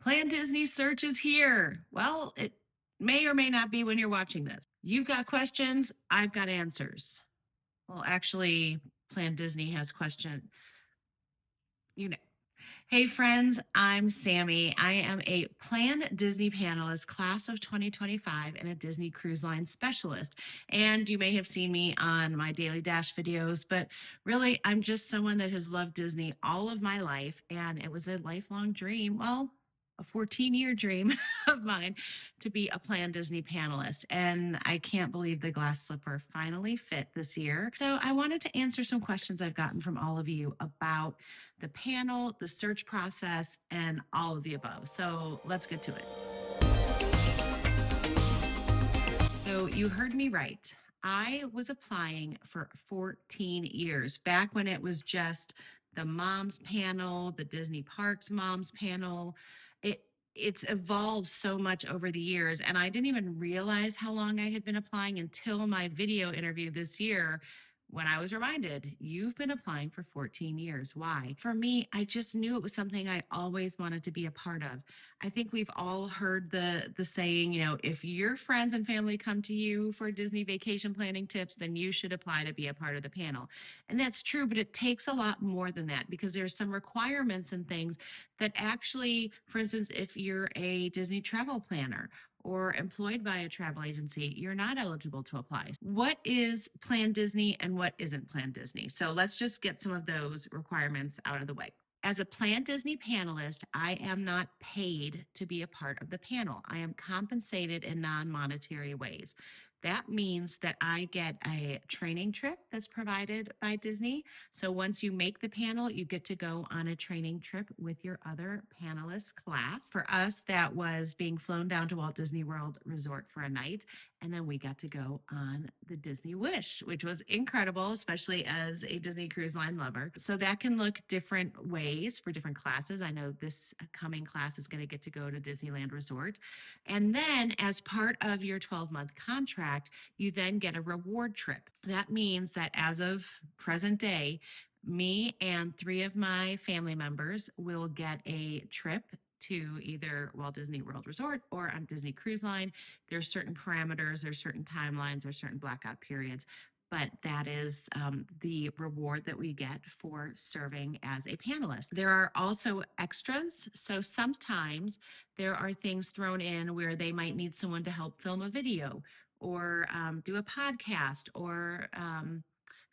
planDisney search is here. Well, it may or may not be when you're watching this. You've got questions, I've got answers. Well, actually, planDisney has questions. You know. Hey friends, I'm Sami. I am a planDisney panelist, class of 2025, and a Disney Cruise Line specialist. And you may have seen me on my Daily Dash videos, but really, I'm just someone that has loved Disney all of my life, and it was a lifelong dream. Well, a 14-year dream of mine to be a planDisney panelist. And I can't believe the glass slipper finally fit this year. So I wanted to answer some questions I've gotten from all of you about the panel, the search process, and all of the above. So let's get to it. So you heard me right. I was applying for 14 years, back when it was just the moms panel, the Disney Parks moms panel. It it's evolved so much over the years, and I didn't even realize how long I had been applying until my video interview this year, when I was reminded, you've been applying for 14 years. Why? For me, I just knew it was something I always wanted to be a part of. I think we've all heard the saying, if your friends and family come to you for Disney vacation planning tips, then you should apply to be a part of the panel. And that's true, but it takes a lot more than that, because there's some requirements and things that actually, for instance, if you're a Disney travel planner or employed by a travel agency, you're not eligible to apply. What is planDisney and what isn't planDisney? So let's just get some of those requirements out of the way. As a planDisney panelist, I am not paid to be a part of the panel. I am compensated in non-monetary ways. That means that I get a training trip that's provided by Disney. So once you make the panel, you get to go on a training trip with your other panelist class. For us, that was being flown down to Walt Disney World Resort for a night. And then we got to go on the Disney Wish, which was incredible, especially as a Disney Cruise Line lover. So that can look different ways for different classes. I know this coming class is going to get to go to Disneyland Resort. And then, as part of your 12-month contract, you then get a reward trip. That means that as of present day, me and 3 of my family members will get a trip to either Walt Disney World Resort or on Disney Cruise Line. There's certain parameters, there's certain timelines, there's certain blackout periods, but that is the reward that we get for serving as a panelist. There are also extras. So sometimes there are things thrown in where they might need someone to help film a video or do a podcast or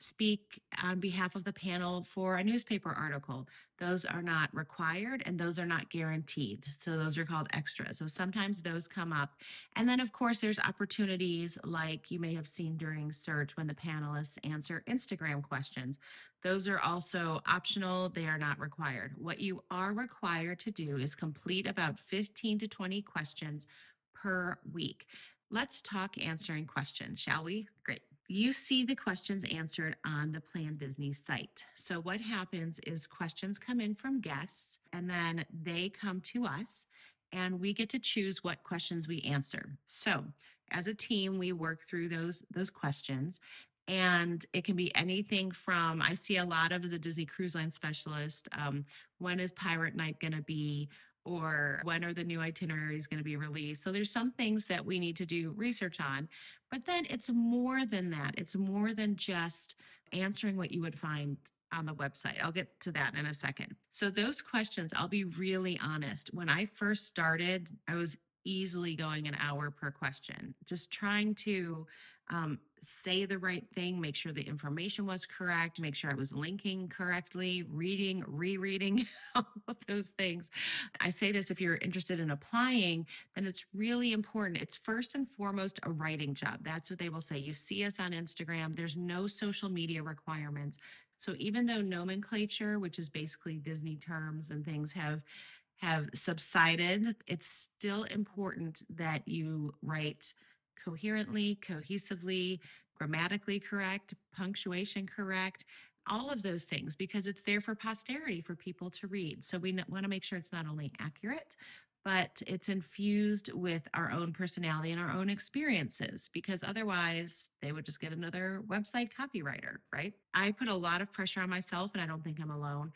speak on behalf of the panel for a newspaper article. Those are not required and those are not guaranteed. So those are called extras. So sometimes those come up. And then, of course, there's opportunities like you may have seen during search when the panelists answer Instagram questions. Those are also optional. They are not required. What you are required to do is complete about 15 to 20 questions per week. Let's talk answering questions, shall we? Great. You see the questions answered on the planDisney site. So what happens is questions come in from guests and then they come to us and we get to choose what questions we answer. So as a team, we work through those questions, and it can be anything from, I see a lot of, as a Disney Cruise Line specialist, when is Pirate Night going to be? Or when are the new itineraries going to be released? So there's some things that we need to do research on, but then it's more than that. It's more than just answering what you would find on the website. I'll get to that in a second. So those questions, I'll be really honest. When I first started, I was easily going an hour per question, just trying to say the right thing, make sure the information was correct, make sure I was linking correctly, reading, rereading, all of those things. I say this, if you're interested in applying, then it's really important. It's first and foremost a writing job. That's what they will say. You see us on Instagram, there's no social media requirements. So even though nomenclature, which is basically Disney terms and things, have subsided, it's still important that you write coherently, cohesively, grammatically correct, punctuation correct, all of those things, because it's there for posterity for people to read. So we want to make sure it's not only accurate, but it's infused with our own personality and our own experiences, because otherwise they would just get another website copywriter, right? I put a lot of pressure on myself, and I don't think I'm alone.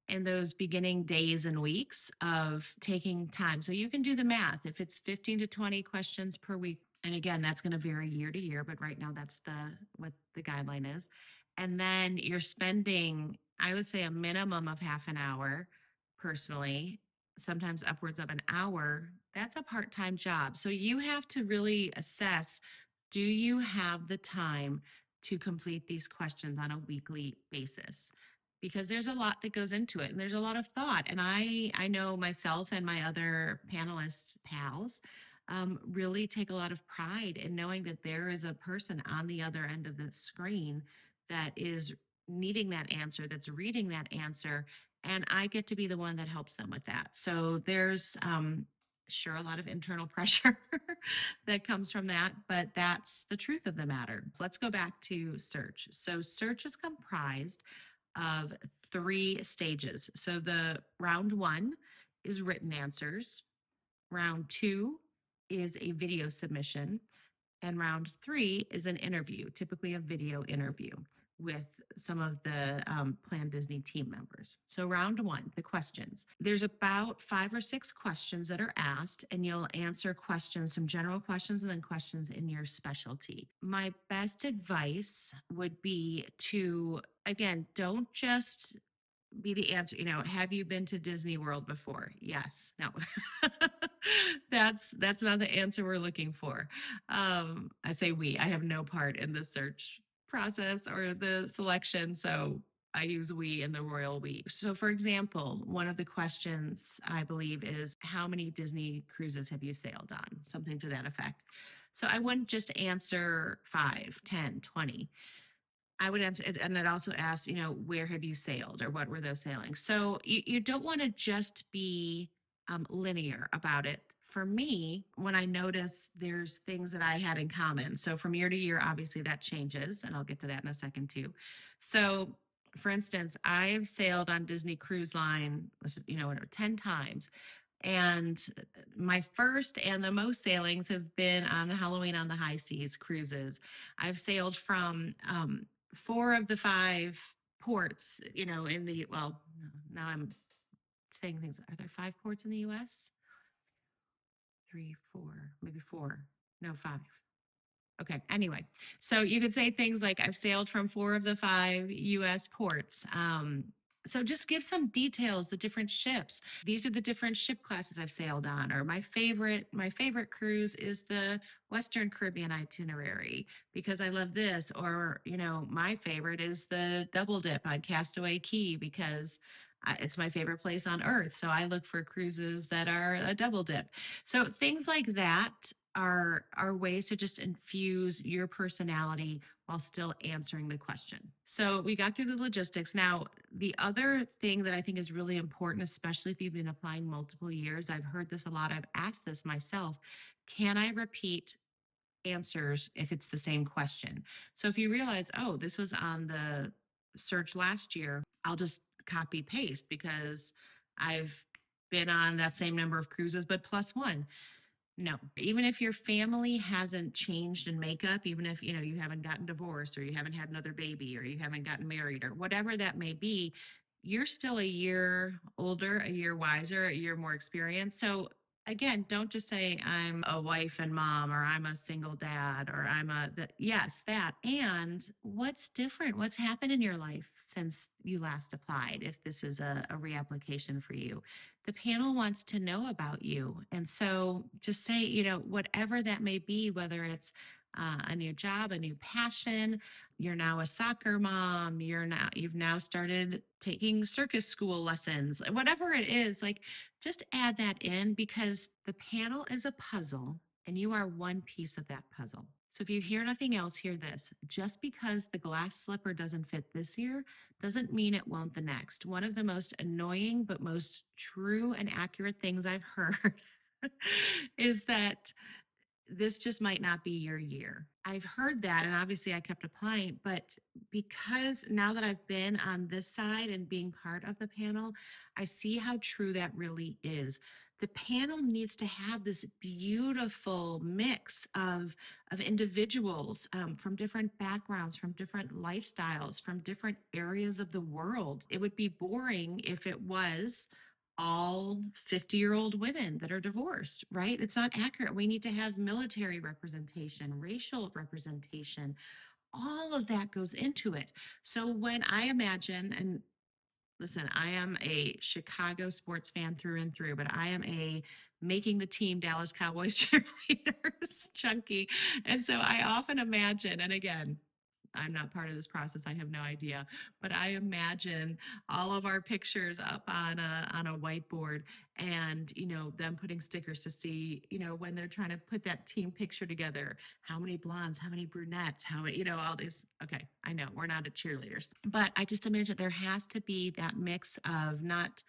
in those beginning days and weeks of taking time. So you can do the math. If it's 15 to 20 questions per week, and again, that's going to vary year to year, but right now that's the what the guideline is. And then you're spending, I would say, a minimum of half an hour personally, sometimes upwards of an hour. That's a part-time job. So you have to really assess, do you have the time to complete these questions on a weekly basis? Because there's a lot that goes into it and there's a lot of thought. And I know myself and my other panelist pals really take a lot of pride in knowing that there is a person on the other end of the screen that is needing that answer, that's reading that answer, and I get to be the one that helps them with that. So there's sure a lot of internal pressure that comes from that, but that's the truth of the matter. Let's go back to search. So search is comprised of three stages. So the round one is written answers, round two is a video submission, and round three is an interview, typically a video interview with some of the planDisney team members. So, round one, the questions. There's about 5 or 6 questions that are asked, and you'll answer questions, some general questions, and then questions in your specialty. My best advice would be to, again, don't just be the answer. Have you been to Disney World before? Yes. No. That's not the answer we're looking for. I say we. I have no part in the search process or the selection, so I use we and the royal we. So, for example, one of the questions I believe is, how many Disney cruises have you sailed on? Something to that effect. So I wouldn't just answer 5, 10, 20. I would answer it, and it also asks, where have you sailed or what were those sailings? So you don't want to just be linear about it. For me, when I notice there's things that I had in common. So from year to year, obviously that changes, and I'll get to that in a second too. So for instance, I've sailed on Disney Cruise Line, 10 times. And my first and the most sailings have been on Halloween on the High Seas cruises. I've sailed from 4 of the 5 ports, in the, well, now I'm saying things. Are there 5 ports in the US? 3, 4, maybe 4. No, 5. Okay. Anyway, so you could say things like, I've sailed from 4 of the 5 US ports. So just give some details, the different ships. These are the different ship classes I've sailed on. Or my favorite cruise is the Western Caribbean itinerary because I love this. Or, my favorite is the double dip on Castaway Cay because it's my favorite place on earth. So I look for cruises that are a double dip. So things like that are ways to just infuse your personality while still answering the question. So we got through the logistics. Now, the other thing that I think is really important, especially if you've been applying multiple years, I've heard this a lot, I've asked this myself, can I repeat answers if it's the same question? So if you realize, oh, this was on the search last year, I'll just copy paste because I've been on that same number of cruises, but plus one. No, even if your family hasn't changed in makeup, even if you haven't gotten divorced or you haven't had another baby or you haven't gotten married or whatever that may be, you're still a year older, a year wiser, a year more experienced. So again, don't just say I'm a wife and mom or I'm a single dad or yes, that. And what's different? What's happened in your life since you last applied if this is a reapplication for you? The panel wants to know about you. And so just say, whatever that may be, whether it's a new job, a new passion, you're now a soccer mom, you've now started taking circus school lessons, whatever it is, like just add that in because the panel is a puzzle and you are one piece of that puzzle. So if you hear nothing else, hear this. Just because the glass slipper doesn't fit this year doesn't mean it won't the next. One of the most annoying but most true and accurate things I've heard is that this just might not be your year. I've heard that, and obviously I kept applying, but because now that I've been on this side and being part of the panel, I see how true that really is. The panel needs to have this beautiful mix of individuals from different backgrounds, from different lifestyles, from different areas of the world. It would be boring if it was all 50-year-old women that are divorced, right? It's not accurate. We need to have military representation, racial representation. All of that goes into it. So when I imagine, and listen, I am a Chicago sports fan through and through, but I am a making the team Dallas Cowboys cheerleaders junkie. And so I often imagine, and again, I'm not part of this process. I have no idea, but I imagine all of our pictures up on a whiteboard, and them putting stickers to see when they're trying to put that team picture together. How many blondes? How many brunettes? How many? All these. Okay, I know we're not a cheerleaders, but I just imagine there has to be that mix of not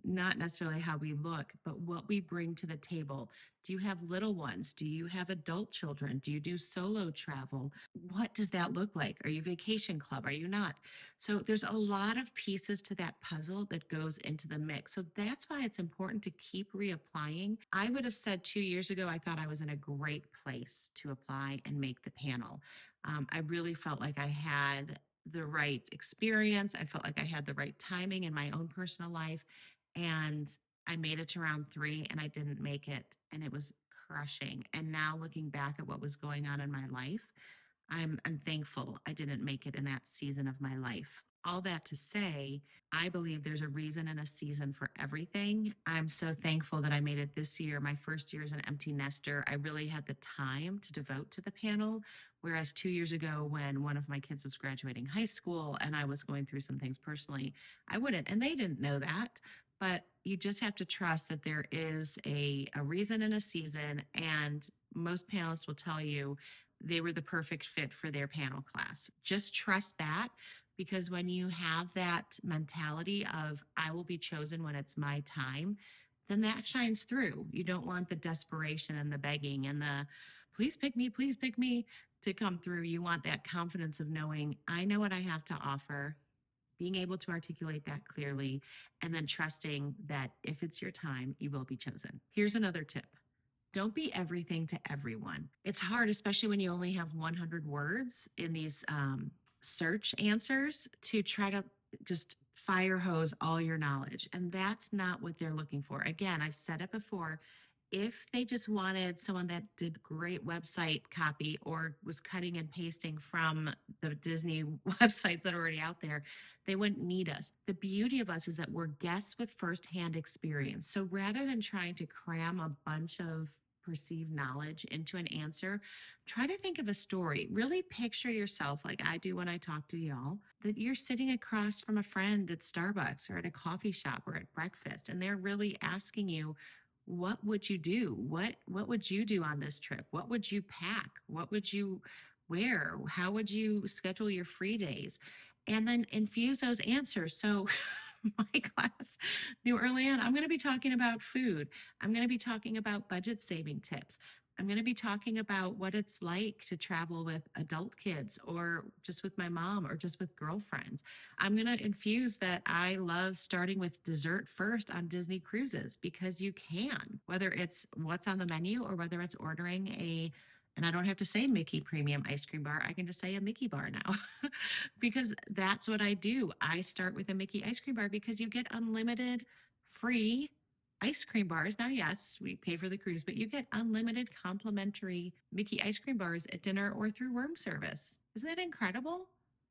necessarily how we look, but what we bring to the table. Do you have little ones? Do you have adult children? Do you do solo travel? What does that look like? Are you vacation club? Are you not? So there's a lot of pieces to that puzzle that goes into the mix. So that's why it's important to keep reapplying. I would have said 2 years ago, I thought I was in a great place to apply and make the panel. I really felt like I had the right experience. I felt like I had the right timing in my own personal life, and I made it to round three and I didn't make it. And it was crushing. And now looking back at what was going on in my life, I'm thankful I didn't make it in that season of my life. All that to say, I believe there's a reason and a season for everything. I'm so thankful that I made it this year. My first year as an empty nester, I really had the time to devote to the panel. Whereas 2 years ago, when one of my kids was graduating high school and I was going through some things personally, I wouldn't. And they didn't know that. But you just have to trust that there is a reason and a season. And most panelists will tell you they were the perfect fit for their panel class. Just trust that, because when you have that mentality of, I will be chosen when it's my time, then that shines through. You don't want the desperation and the begging and the please pick me to come through. You want that confidence of knowing, I know what I have to offer, being able to articulate that clearly, and then trusting that if it's your time, you will be chosen. Here's another tip. Don't be everything to everyone. It's hard, especially when you only have 100 words in these search answers, to try to just fire hose all your knowledge. And that's not what they're looking for. Again, I've said it before. If they just wanted someone that did great website copy or was cutting and pasting from the Disney websites that are already out there, they wouldn't need us. The beauty of us is that we're guests with firsthand experience. So rather than trying to cram a bunch of perceived knowledge into an answer, try to think of a story. Really picture yourself, like I do when I talk to y'all, that you're sitting across from a friend at Starbucks or at a coffee shop or at breakfast, and they're really asking you, what would you do? What would you do on this trip? What would you pack? What would you wear? How would you schedule your free days? And then infuse those answers. So my class knew early on, I'm going to be talking about food. I'm going to be talking about budget saving tips. I'm going to be talking about what it's like to travel with adult kids or just with my mom or just with girlfriends. I'm going to infuse that I love starting with dessert first on Disney cruises, because you can, whether it's what's on the menu or whether it's ordering and I don't have to say Mickey premium ice cream bar. I can just say a Mickey bar now because that's what I do. I start with a Mickey ice cream bar because you get unlimited free ice cream bars. Now, yes, we pay for the cruise, but you get unlimited complimentary Mickey ice cream bars at dinner or through room service. Isn't that incredible?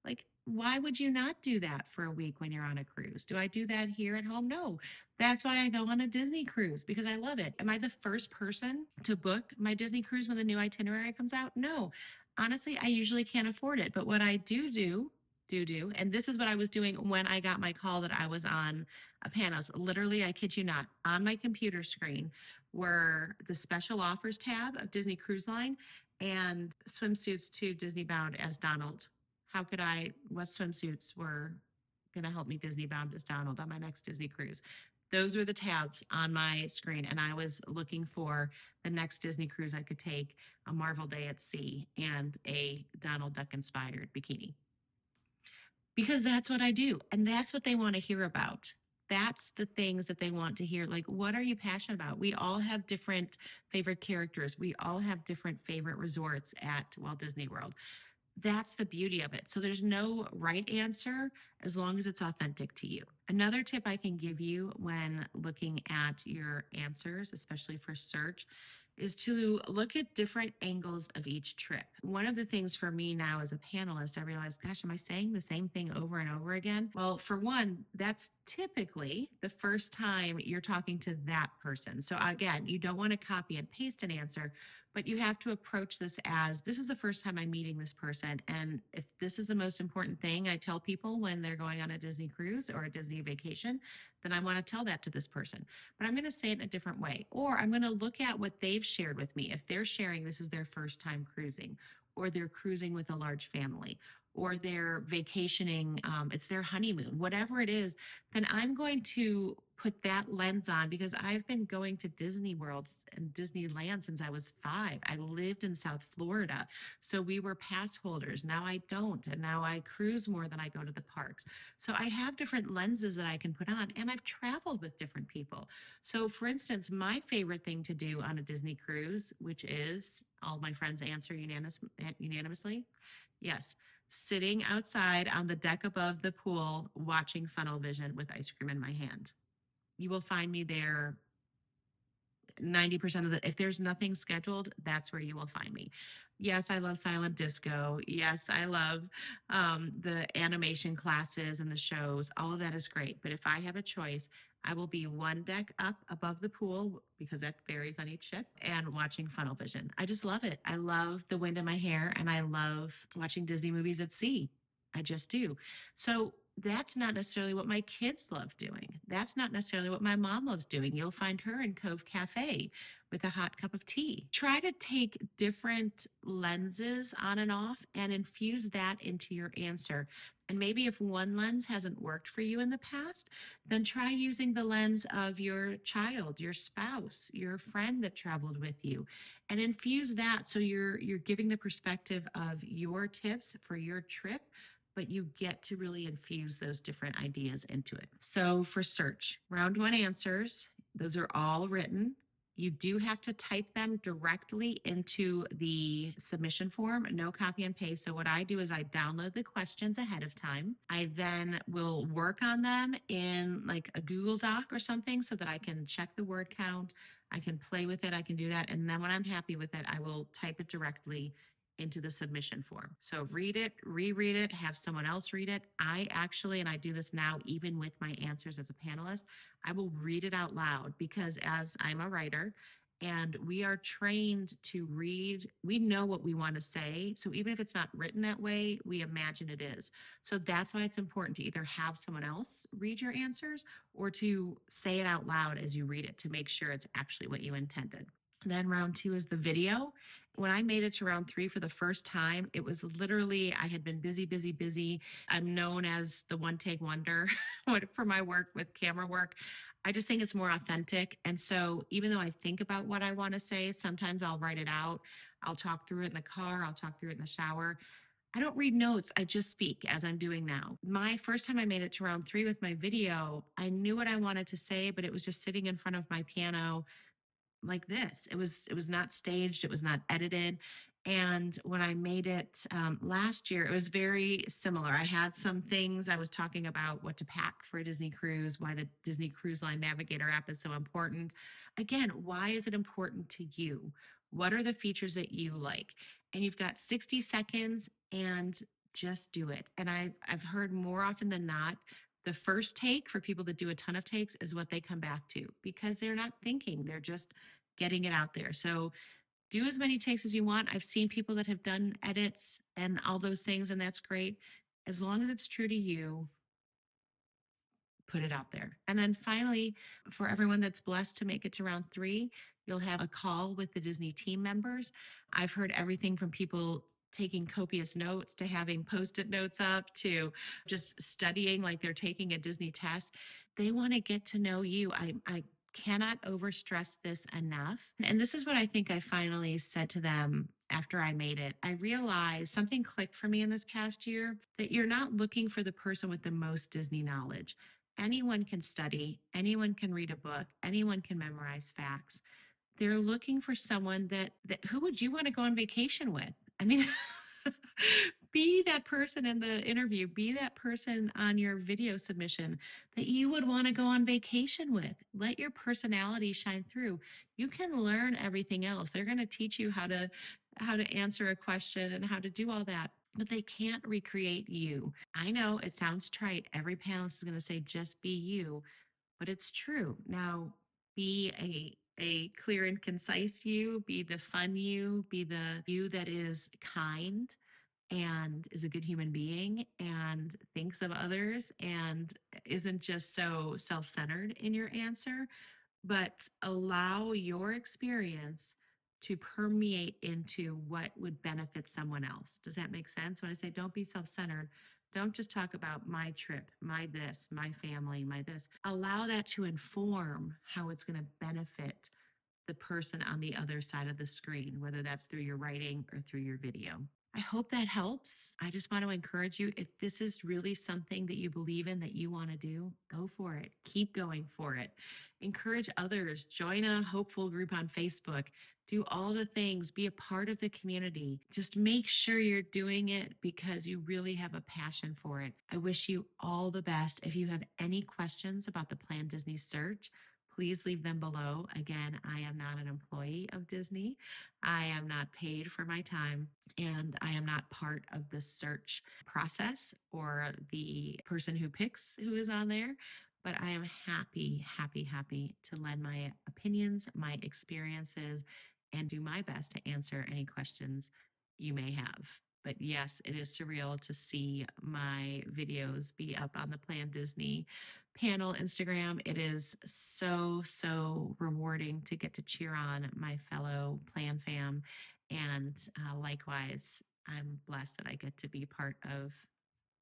Like, why would you not do that for a week when you're on a cruise? Do I do that here at home? No. That's why I go on a Disney cruise, because I love it. Am I the first person to book my Disney cruise when the new itinerary comes out? No. Honestly, I usually can't afford it. But what I do, and this is what I was doing when I got my call that I was on a panel. Literally, I kid you not, on my computer screen were the special offers tab of Disney Cruise Line and swimsuits to Disney Bound as Donald. What swimsuits were going to help me Disney Bound as Donald on my next Disney cruise? Those were the tabs on my screen. And I was looking for the next Disney cruise I could take, a Marvel Day at Sea, and a Donald Duck inspired bikini. Because that's what I do. And that's what they want to hear about. That's the things that they want to hear. Like, what are you passionate about? We all have different favorite characters. We all have different favorite resorts at Walt Disney World. That's the beauty of it. So there's no right answer as long as it's authentic to you. Another tip I can give you when looking at your answers, especially for search, is to look at different angles of each trip. One of the things for me now as a panelist, I realized, gosh, am I saying the same thing over and over again? Well, for one, that's typically the first time you're talking to that person. So again, you don't want to copy and paste an answer, but you have to approach this is the first time I'm meeting this person. And if this is the most important thing I tell people when they're going on a Disney cruise or a Disney vacation, then I want to tell that to this person. But I'm going to say it in a different way. Or I'm going to look at what they've shared with me. If they're sharing this is their first time cruising, or they're cruising with a large family, or they're vacationing, it's their honeymoon, whatever it is, then I'm going to put that lens on because I've been going to Disney World and Disneyland since I was 5. I lived in South Florida. So we were pass holders. Now I don't. And now I cruise more than I go to the parks. So I have different lenses that I can put on, and I've traveled with different people. So, for instance, my favorite thing to do on a Disney cruise, which is all my friends answer unanimously, yes, sitting outside on the deck above the pool watching funnel vision with ice cream in my hand. You will find me there 90% of the, if there's nothing scheduled, that's where you will find me. Yes, I love silent disco. Yes, I love the animation classes and the shows. All of that is great. But if I have a choice, I will be one deck up above the pool because that varies on each ship and watching funnel vision. I just love it. I love the wind in my hair and I love watching Disney movies at sea. I just do. So that's not necessarily what my kids love doing. That's not necessarily what my mom loves doing. You'll find her in Cove Cafe with a hot cup of tea. Try to take different lenses on and off and infuse that into your answer. And maybe if one lens hasn't worked for you in the past, then try using the lens of your child, your spouse, your friend that traveled with you, and infuse that so you're giving the perspective of your tips for your trip, but you get to really infuse those different ideas into it. So for search, round 1 answers, those are all written. You do have to type them directly into the submission form, no copy and paste. So what I do is I download the questions ahead of time. I then will work on them in like a Google Doc or something so that I can check the word count. I can play with it. I can do that. And then when I'm happy with it, I will type it directly into the submission form. So read it, reread it, have someone else read it. I actually, and I do this now even with my answers as a panelist, I will read it out loud because as I'm a writer and we are trained to read, we know what we want to say. So even if it's not written that way, we imagine it is. So that's why it's important to either have someone else read your answers or to say it out loud as you read it to make sure it's actually what you intended. Then round 2 is the video. When I made it to round 3 for the first time, it was literally, I had been busy, busy, busy. I'm known as the one take wonder for my work with camera work. I just think it's more authentic. And so even though I think about what I want to say, sometimes I'll write it out. I'll talk through it in the car. I'll talk through it in the shower. I don't read notes. I just speak as I'm doing now. My first time I made it to round 3 with my video, I knew what I wanted to say, but it was just sitting in front of my piano like this. It was not staged. It was not edited. And when I made it last year, it was very similar. I had some things I was talking about what to pack for a Disney cruise, why the Disney Cruise Line Navigator app is so important. Again, why is it important to you? What are the features that you like? And you've got 60 seconds and just do it. And I've heard more often than not the first take for people that do a ton of takes is what they come back to because they're not thinking, they're just getting it out there. So do as many takes as you want. I've seen people that have done edits and all those things, and that's great. As long as it's true to you, put it out there. And then finally, for everyone that's blessed to make it to round 3, you'll have a call with the Disney team members. I've heard everything from people taking copious notes to having post-it notes up to just studying like they're taking a Disney test. They want to get to know you. I cannot overstress this enough. And this is what I think I finally said to them after I made it. I realized something clicked for me in this past year, that you're not looking for the person with the most Disney knowledge. Anyone can study, anyone can read a book, anyone can memorize facts. They're looking for someone that who would you want to go on vacation with? I mean, be that person in the interview, be that person on your video submission that you would want to go on vacation with. Let your personality shine through. You can learn everything else. They're going to teach you how to answer a question and how to do all that, but they can't recreate you. I know it sounds trite. Every panelist is going to say just be you, but it's true. Now, be a clear and concise you, be the fun you, be the you that is kind and is a good human being and thinks of others and isn't just so self-centered in your answer, but allow your experience to permeate into what would benefit someone else. Does that make sense? When I say don't be self centered, don't just talk about my trip, my this, my family, my this. Allow that to inform how it's going to benefit the person on the other side of the screen, whether that's through your writing or through your video. I hope that helps. I just want to encourage you, if this is really something that you believe in, that you want to do, go for it. Keep going for it. Encourage others. Join a hopeful group on Facebook. Do all the things. Be a part of the community. Just make sure you're doing it because you really have a passion for it. I wish you all the best. If you have any questions about the planDisney search, please leave them below. Again, I am not an employee of Disney. I am not paid for my time, and I am not part of the search process or the person who picks who is on there. But I am happy, happy, happy to lend my opinions, my experiences, and do my best to answer any questions you may have. But yes, it is surreal to see my videos be up on the planDisney panel Instagram. It is so, so rewarding to get to cheer on my fellow Plan fam. And likewise, I'm blessed that I get to be part of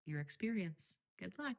your experience. Good luck.